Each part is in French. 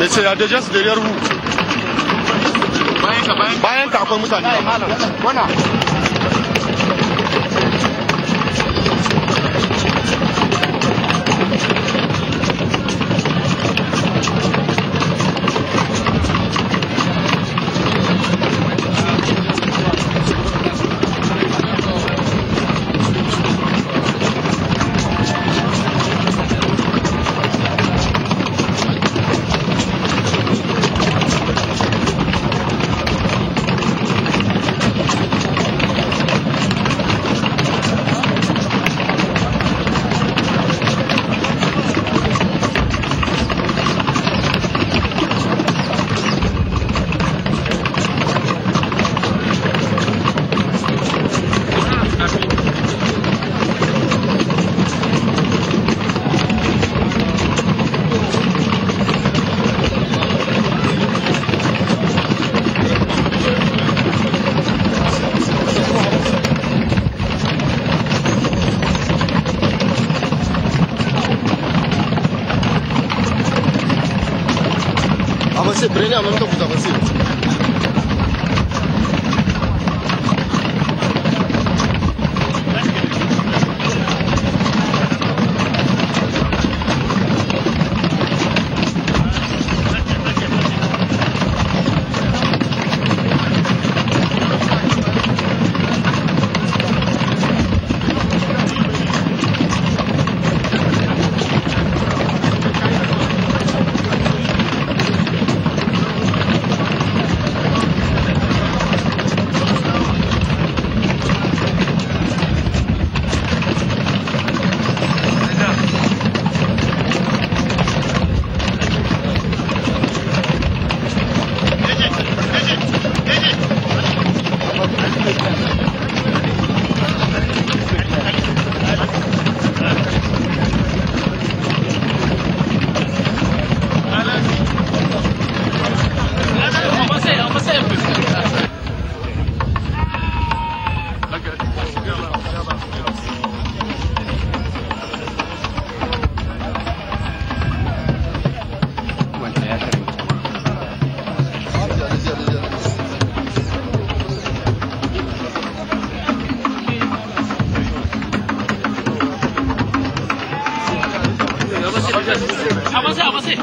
Mais c'est la déjà derrière vous. Bayan ka akwai mutane. Wannan. Avancez, prenez en même temps que vous avancez. Avancez, avancez.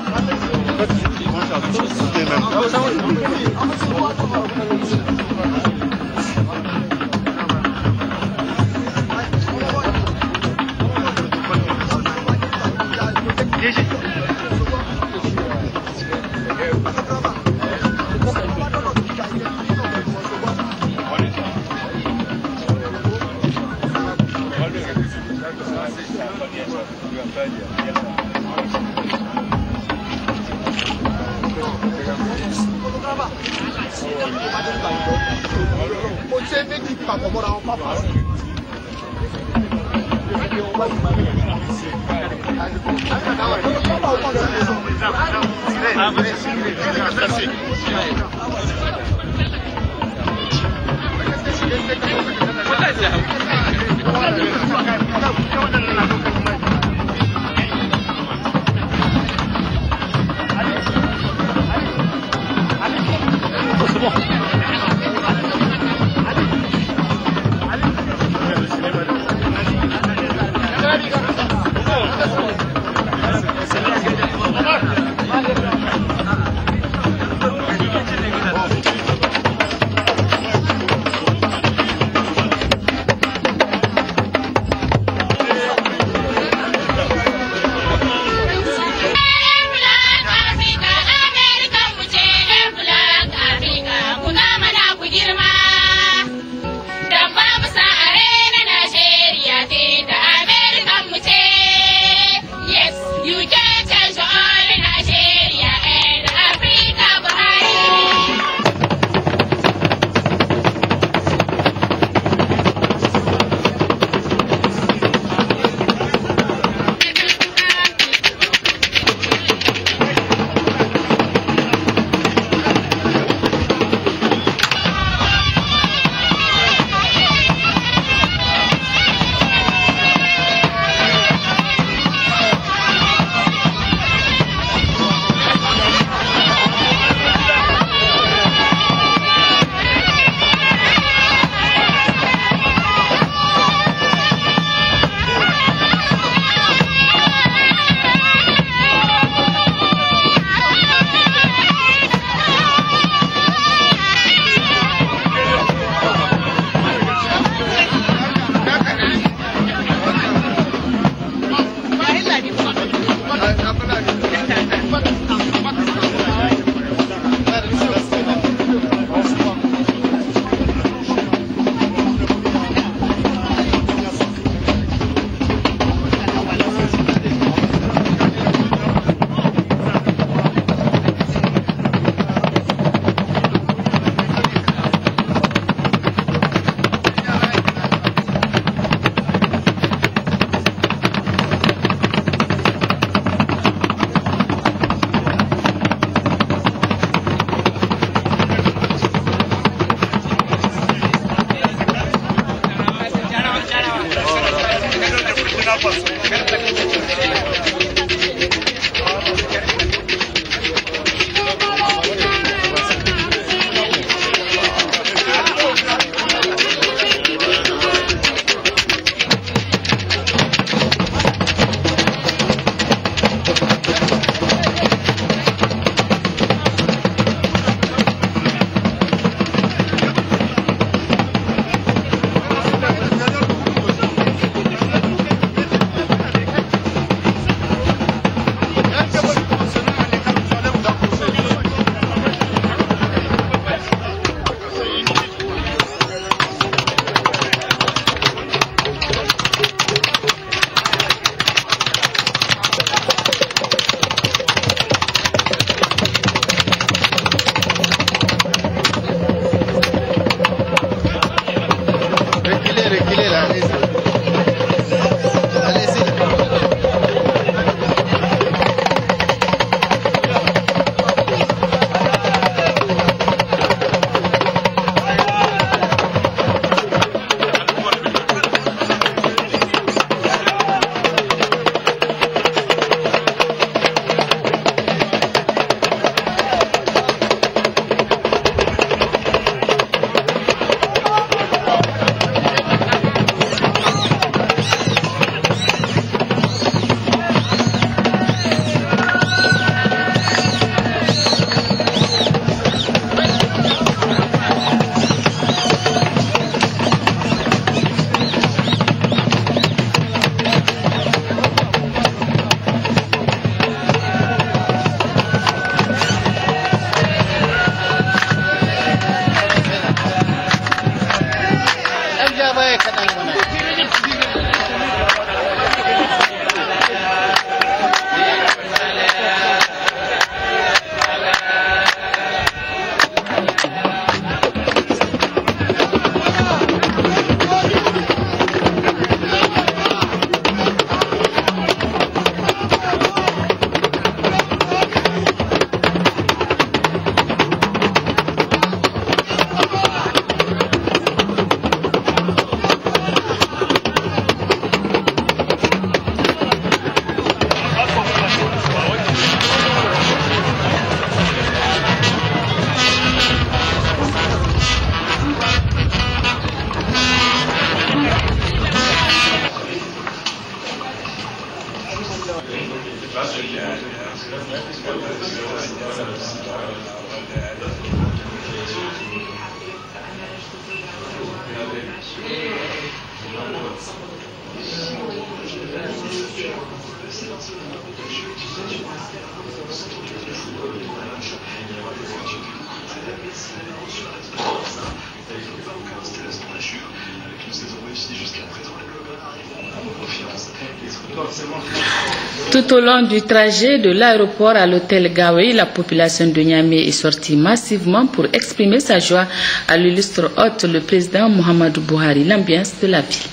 Tout au long du trajet de l'aéroport à l'hôtel Gawé, la population de Niamey est sortie massivement pour exprimer sa joie à l'illustre hôte, le président Muhammadu Buhari. L'ambiance de la ville.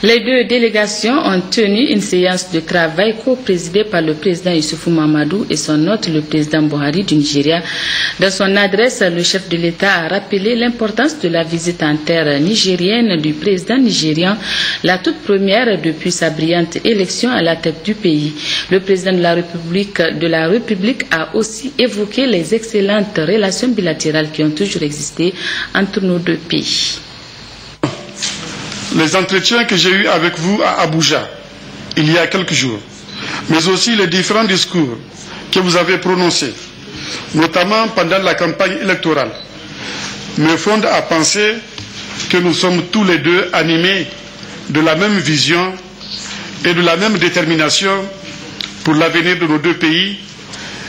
Les deux délégations ont tenu une séance de travail co-présidée par le président Issoufou Mahamadou et son hôte, le président Buhari du Nigeria. Dans son adresse, le chef de l'État a rappelé l'importance de la visite en terre nigérienne du président nigérian, la toute première depuis sa brillante élection à la tête du pays. Le président de la République a aussi évoqué les excellentes relations bilatérales qui ont toujours existé entre nos deux pays. Les entretiens que j'ai eus avec vous à Abuja il y a quelques jours, mais aussi les différents discours que vous avez prononcés, notamment pendant la campagne électorale, me fondent à penser que nous sommes tous les deux animés de la même vision et de la même détermination pour l'avenir de nos deux pays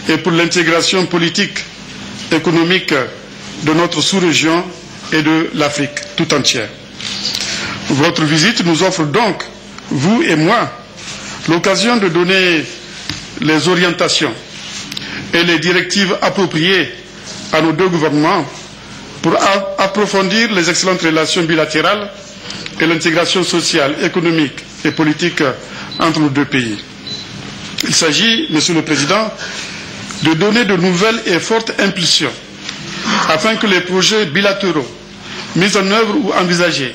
et pour l'intégration politique, économique de notre sous-région et de l'Afrique tout entière. Votre visite nous offre donc, vous et moi, l'occasion de donner les orientations et les directives appropriées à nos deux gouvernements pour approfondir les excellentes relations bilatérales et l'intégration sociale, économique et politique entre nos deux pays. Il s'agit, Monsieur le Président, de donner de nouvelles et fortes impulsions afin que les projets bilatéraux mis en œuvre ou envisagés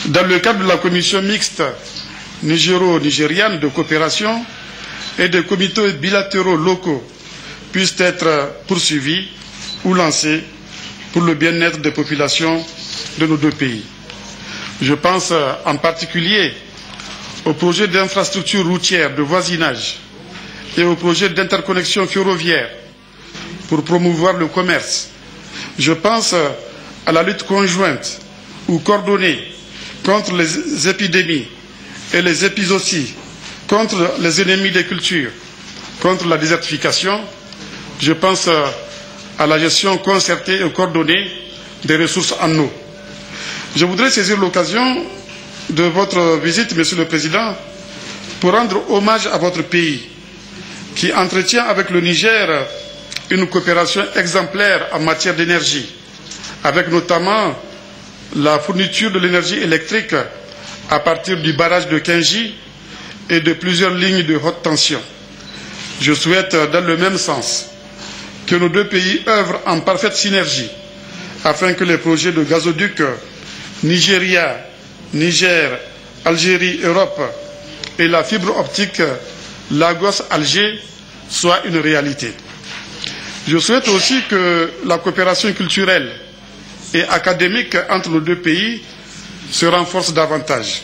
dans le cadre de la commission mixte nigéro-nigériane de coopération et des comités bilatéraux locaux puissent être poursuivis ou lancés pour le bien-être des populations de nos deux pays. Je pense en particulier au projet d'infrastructure routière de voisinage et au projet d'interconnexion ferroviaire pour promouvoir le commerce. Je pense à la lutte conjointe ou coordonnée contre les épidémies et les épizooties, contre les ennemis des cultures, contre la désertification. Je pense à la gestion concertée et coordonnée des ressources en eau. Je voudrais saisir l'occasion de votre visite, Monsieur le Président, pour rendre hommage à votre pays, qui entretient avec le Niger une coopération exemplaire en matière d'énergie, avec notamment la fourniture de l'énergie électrique à partir du barrage de Kenji et de plusieurs lignes de haute tension. Je souhaite, dans le même sens, que nos deux pays œuvrent en parfaite synergie afin que les projets de gazoduc Nigeria, Niger, Algérie, Europe et la fibre optique Lagos-Alger soient une réalité. Je souhaite aussi que la coopération culturelle et académique entre nos deux pays se renforce davantage.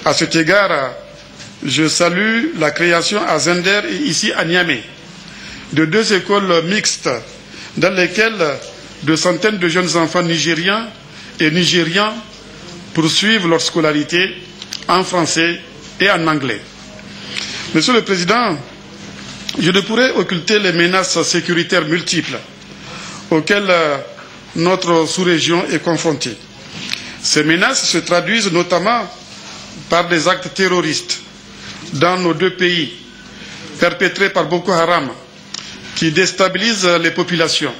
À cet égard, je salue la création à Zender et ici à Niamey de deux écoles mixtes dans lesquelles de centaines de jeunes enfants nigérians et nigérians poursuivent leur scolarité en français et en anglais. Monsieur le Président, je ne pourrais occulter les menaces sécuritaires multiples auxquelles notre sous-région est confrontée. Ces menaces se traduisent notamment par des actes terroristes dans nos deux pays, perpétrés par Boko Haram, qui déstabilisent les populations,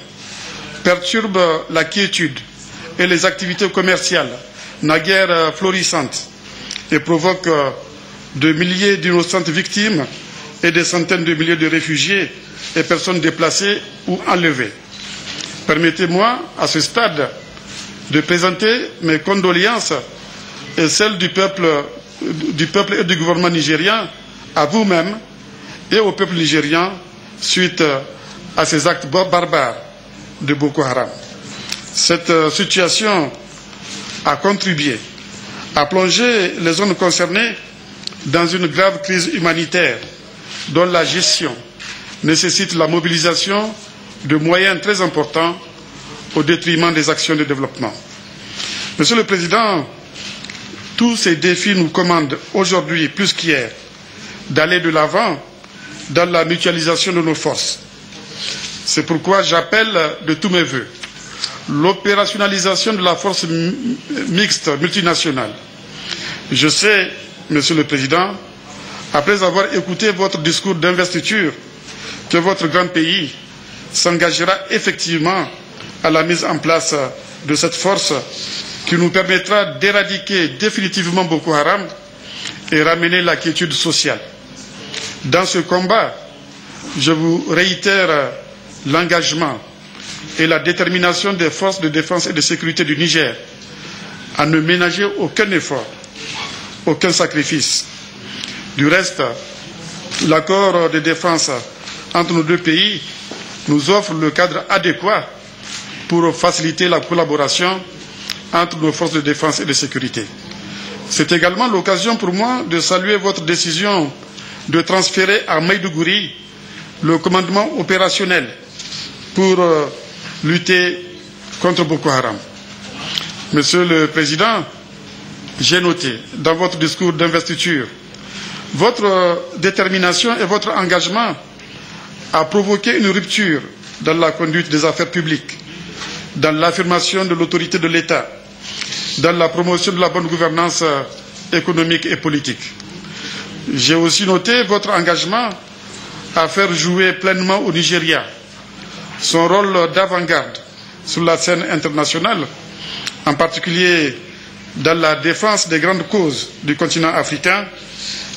perturbent la quiétude et les activités commerciales, naguère florissantes, et provoquent de milliers d'innocentes victimes et des centaines de milliers de réfugiés et personnes déplacées ou enlevées. Permettez-moi, à ce stade, de présenter mes condoléances et celles du peuple et du gouvernement nigérien à vous-même et au peuple nigérian suite à ces actes barbares de Boko Haram. Cette situation a contribué à plonger les zones concernées dans une grave crise humanitaire dont la gestion nécessite la mobilisation de moyens très importants au détriment des actions de développement. Monsieur le Président, tous ces défis nous commandent aujourd'hui plus qu'hier d'aller de l'avant dans la mutualisation de nos forces. C'est pourquoi j'appelle de tous mes vœux l'opérationnalisation de la force mixte multinationale. Je sais, Monsieur le Président, après avoir écouté votre discours d'investiture, que votre grand pays s'engagera effectivement à la mise en place de cette force qui nous permettra d'éradiquer définitivement Boko Haram et ramener la quiétude sociale. Dans ce combat, je vous réitère l'engagement et la détermination des forces de défense et de sécurité du Niger à ne ménager aucun effort, aucun sacrifice. Du reste, l'accord de défense entre nos deux pays nous offre le cadre adéquat pour faciliter la collaboration entre nos forces de défense et de sécurité. C'est également l'occasion pour moi de saluer votre décision de transférer à Maïdougouri le commandement opérationnel pour lutter contre Boko Haram. Monsieur le Président, j'ai noté dans votre discours d'investiture votre détermination et votre engagement à provoquer une rupture dans la conduite des affaires publiques, dans l'affirmation de l'autorité de l'État, dans la promotion de la bonne gouvernance économique et politique. J'ai aussi noté votre engagement à faire jouer pleinement au Nigeria son rôle d'avant-garde sur la scène internationale, en particulier dans la défense des grandes causes du continent africain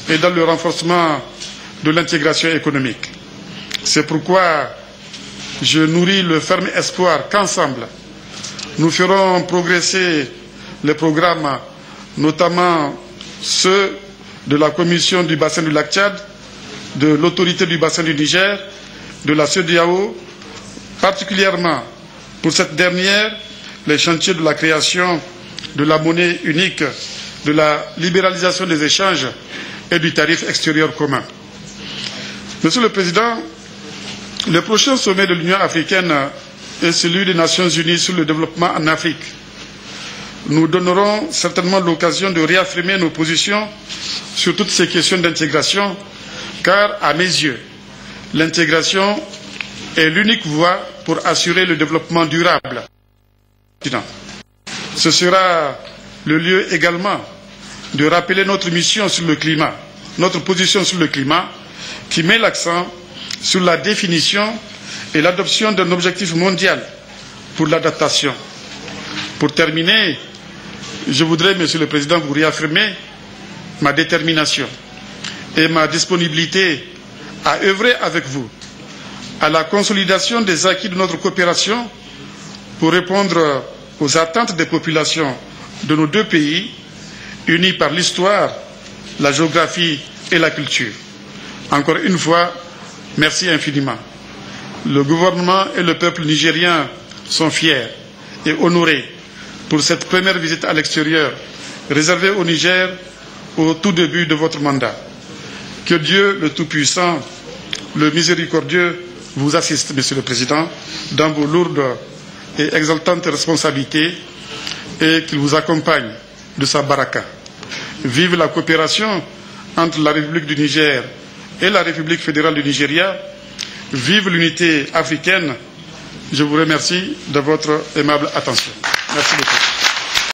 et dans le renforcement de l'intégration économique. C'est pourquoi je nourris le ferme espoir qu'ensemble, nous ferons progresser les programmes, notamment ceux de la Commission du bassin du lac Tchad, de l'autorité du bassin du Niger, de la CEDEAO, particulièrement pour cette dernière, les chantiers de la création de la monnaie unique, de la libéralisation des échanges et du tarif extérieur commun. Monsieur le Président, le prochain sommet de l'Union africaine est celui des Nations unies sur le développement en Afrique. Nous donnerons certainement l'occasion de réaffirmer nos positions sur toutes ces questions d'intégration, car, à mes yeux, l'intégration est l'unique voie pour assurer le développement durable. Ce sera le lieu également de rappeler notre mission sur le climat, notre position sur le climat, qui met l'accent sur la définition et l'adoption d'un objectif mondial pour l'adaptation. Pour terminer, je voudrais, Monsieur le Président, vous réaffirmer ma détermination et ma disponibilité à œuvrer avec vous à la consolidation des acquis de notre coopération pour répondre aux attentes des populations de nos deux pays, unis par l'histoire, la géographie et la culture. Encore une fois, merci infiniment. Le gouvernement et le peuple nigérien sont fiers et honorés pour cette première visite à l'extérieur réservée au Niger au tout début de votre mandat. Que Dieu, le Tout-Puissant, le Miséricordieux, vous assiste, Monsieur le Président, dans vos lourdes et exaltantes responsabilités et qu'il vous accompagne de sa baraka. Vive la coopération entre la République du Niger et la République fédérale du Nigeria. Vive l'unité africaine. Je vous remercie de votre aimable attention. Merci beaucoup.